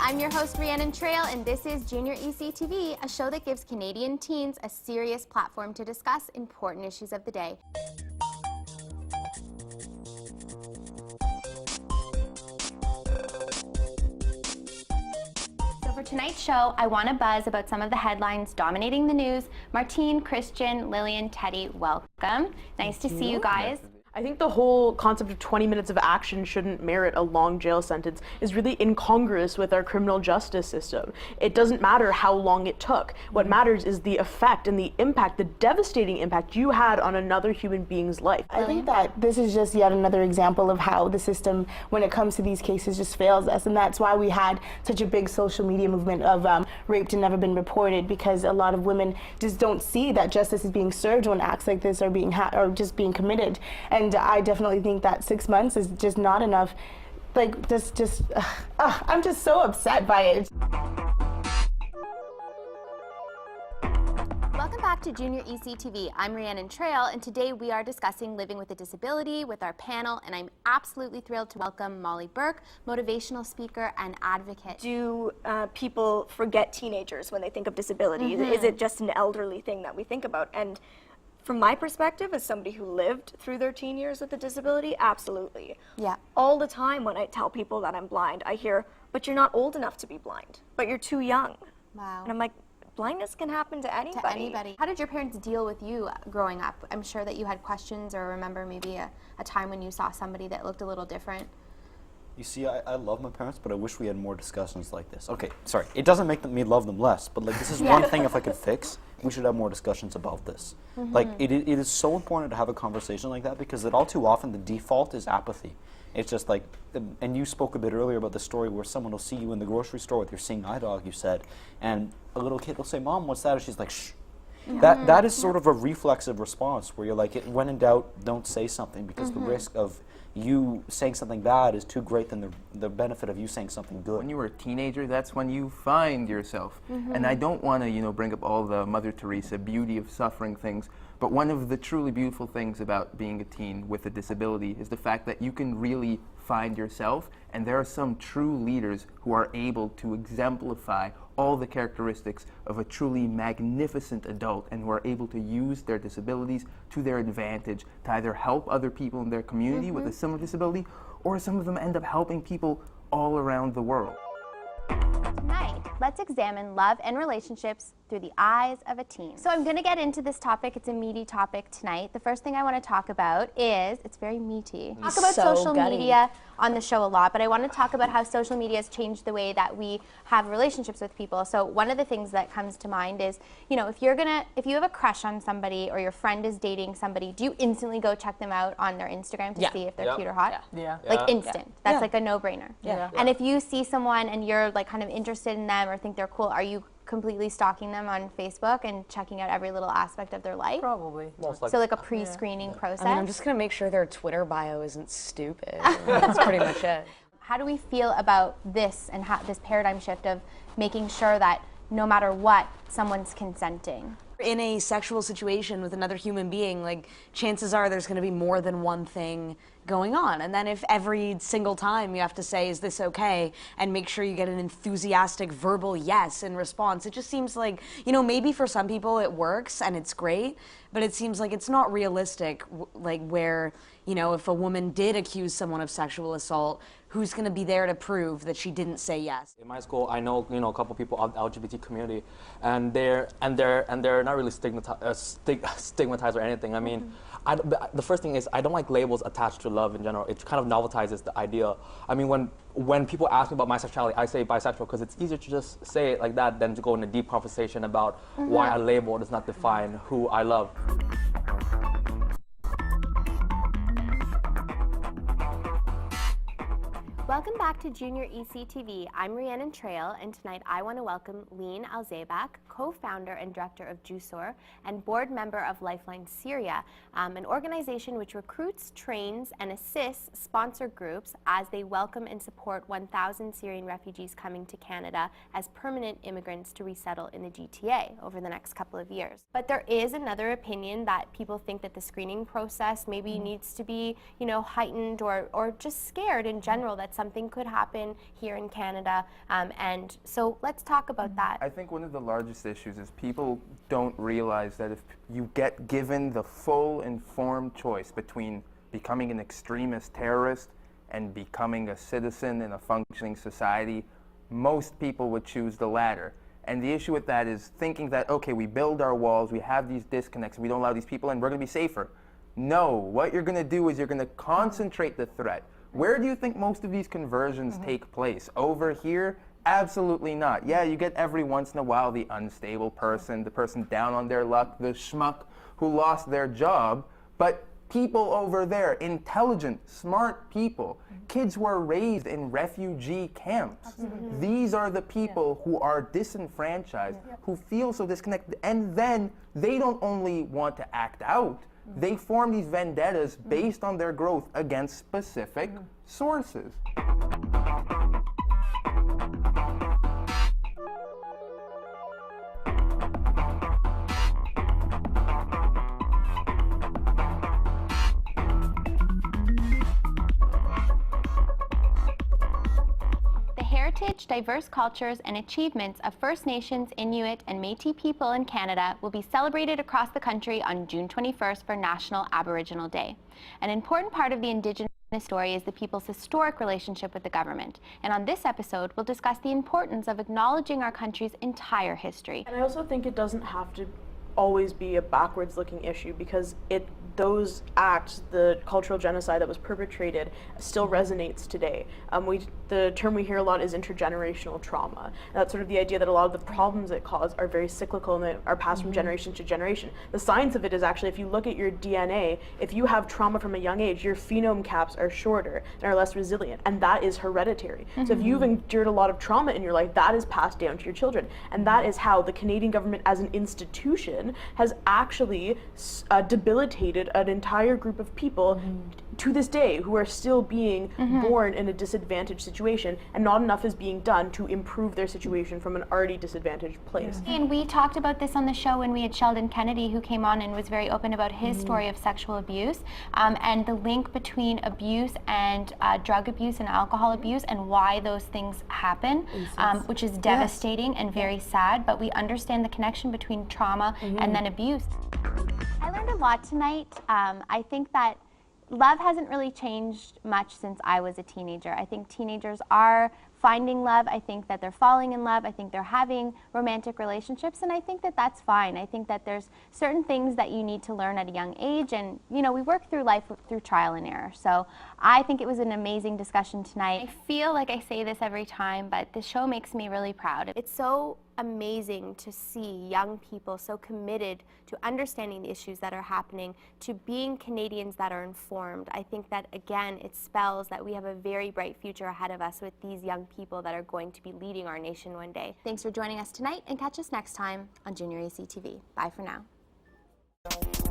I'm your host, Rhiannon Trail, and this is Junior ECTV, a show that gives Canadian teens a serious platform to discuss important issues of the day. So for tonight's show, I want to buzz about some of the headlines dominating the news. Martine, Christian, Lillian, Teddy, welcome. Nice to see you guys. I think the whole concept of 20 minutes of action shouldn't merit a long jail sentence is really incongruous with our criminal justice system. It doesn't matter how long it took. What matters is the effect and the impact, the devastating impact you had on another human being's life. I think that this is just yet another example of how the system, when it comes to these cases, just fails us. And that's why we had such a big social media movement of raped and never been reported, because a lot of women just don't see that justice is being served when acts like this are being or just being committed. And I definitely think that 6 months is just not enough. Like, I'm just so upset by it. Welcome back to Junior ECTV. I'm Rhiannon Trail, and today we are discussing living with a disability with our panel, and I'm absolutely thrilled to welcome Molly Burke, motivational speaker and advocate. Do people forget teenagers when they think of disability? Is it just an elderly thing that we think about? And from my perspective, as somebody who lived through their teen years with a disability, absolutely. Yeah. All the time when I tell people that I'm blind, I hear, but you're not old enough to be blind, but you're too young. Wow. And I'm like, blindness can happen to anybody. To anybody. How did your parents deal with you growing up? I'm sure that you had questions or remember maybe a time when you saw somebody that looked a little different. You see, I love my parents, but I wish we had more discussions like this. Okay, sorry, it doesn't make me love them less, but like this is one thing if I could fix, we should have more discussions about this. Like it is so important to have a conversation like that, because all too often the default is apathy. It's just like, and you spoke a bit earlier about the story where someone will see you in the grocery store with your seeing eye dog, you said, and a little kid will say, "Mom, what's that?" And she's like, "Shh." That is sort of a reflexive response where you're like, when in doubt, don't say something, because the risk of you saying something bad is too great than the benefit of you saying something good. When you were a teenager, that's when you find yourself. And I don't want to, bring up all the Mother Teresa beauty of suffering things, but one of the truly beautiful things about being a teen with a disability is the fact that you can really find yourself, and there are some true leaders who are able to exemplify all the characteristics of a truly magnificent adult, and who are able to use their disabilities to their advantage to either help other people in their community with a similar disability, or some of them end up helping people all around the world. Tonight, let's examine love and relationships through the eyes of a teen. So I'm going to get into this topic. It's a meaty topic tonight. The first thing I want to talk about is, it's very meaty. Talk about social media on the show a lot, but I want to talk about how social media has changed the way that we have relationships with people. So one of the things that comes to mind is, if you have a crush on somebody or your friend is dating somebody, do you instantly go check them out on their Instagram to see if they're cute or hot? Yeah. Like instant. That's like a no-brainer. Yeah. And if you see someone and you're like kind of interested in them or think they're cool, are you completely stalking them on Facebook and checking out every little aspect of their life? Probably. So like a pre-screening process? I mean, I'm just gonna make sure their Twitter bio isn't stupid. That's pretty much it. How do we feel about this and this paradigm shift of making sure that no matter what, someone's consenting? In a sexual situation with another human being, like, chances are there's gonna be more than one thing going on. And then if every single time you have to say, is this okay? And make sure you get an enthusiastic verbal yes in response. It just seems like, maybe for some people it works and it's great, but it seems like it's not realistic, like where, if a woman did accuse someone of sexual assault, who's going to be there to prove that she didn't say yes? In my school, I know a couple people of the LGBT community, and they're not really stigmatized or anything. I mean, the first thing is I don't like labels attached to love in general. It kind of novelizes the idea. I mean, when people ask me about my sexuality, I say bisexual because it's easier to just say it like that than to go in a deep conversation about why a label does not define who I love. Welcome back to Junior ECTV. I'm Rhiannon Trail, and tonight I want to welcome Lean Alzeybak, co-founder and director of Jusor and board member of Lifeline Syria, an organization which recruits, trains, and assists sponsor groups as they welcome and support 1,000 Syrian refugees coming to Canada as permanent immigrants to resettle in the GTA over the next couple of years. But there is another opinion that people think that the screening process maybe needs to be, heightened or just scared in general that something could happen here in Canada. And so let's talk about that. I think one of the largest issues is people don't realize that if you get given the full informed choice between becoming an extremist terrorist and becoming a citizen in a functioning society, most people would choose the latter. And the issue with that is thinking that, okay, we build our walls, we have these disconnects, we don't allow these people in, we're going to be safer. No, what you're going to do is you're going to concentrate the threat. Where do you think most of these conversions take place? Over here? Absolutely not. Yeah, you get every once in a while the unstable person, the person down on their luck, the schmuck who lost their job, but people over there, intelligent, smart people, kids who are raised in refugee camps. These are the people who are disenfranchised, who feel so disconnected, and then they don't only want to act out, they form these vendettas based on their growth against specific sources. Heritage, diverse cultures, and achievements of First Nations, Inuit, and Métis people in Canada will be celebrated across the country on June 21st for National Aboriginal Day. An important part of the Indigenous story is the people's historic relationship with the government. And on this episode, we'll discuss the importance of acknowledging our country's entire history. And I also think it doesn't have to always be a backwards-looking issue, because those acts, the cultural genocide that was perpetrated, still resonates today. The term we hear a lot is intergenerational trauma. And that's sort of the idea that a lot of the problems it causes are very cyclical and they are passed from generation to generation. The science of it is actually, if you look at your DNA, if you have trauma from a young age, your phenome caps are shorter and are less resilient, and that is hereditary. So if you've endured a lot of trauma in your life, that is passed down to your children. And that is how the Canadian government as an institution has actually debilitated an entire group of people to this day who are still being born in a disadvantaged situation, and not enough is being done to improve their situation from an already disadvantaged place. And we talked about this on the show when we had Sheldon Kennedy, who came on and was very open about his story of sexual abuse, and the link between abuse and drug abuse and alcohol abuse, and why those things happen, which is devastating and very sad, but we understand the connection between trauma and then abuse. I learned a lot tonight. I think that love hasn't really changed much since I was a teenager. I think teenagers are finding love. I think that they're falling in love. I think they're having romantic relationships, and I think that that's fine. I think that there's certain things that you need to learn at a young age, and you know, we work through life through trial and error. So I think it was an amazing discussion tonight. I feel like I say this every time, but this show makes me really proud. It's so amazing to see young people so committed to understanding the issues that are happening, to being Canadians that are informed. I think that, again, it spells that we have a very bright future ahead of us with these young people that are going to be leading our nation one day. Thanks for joining us tonight, and catch us next time on Junior ECTV. Bye for now.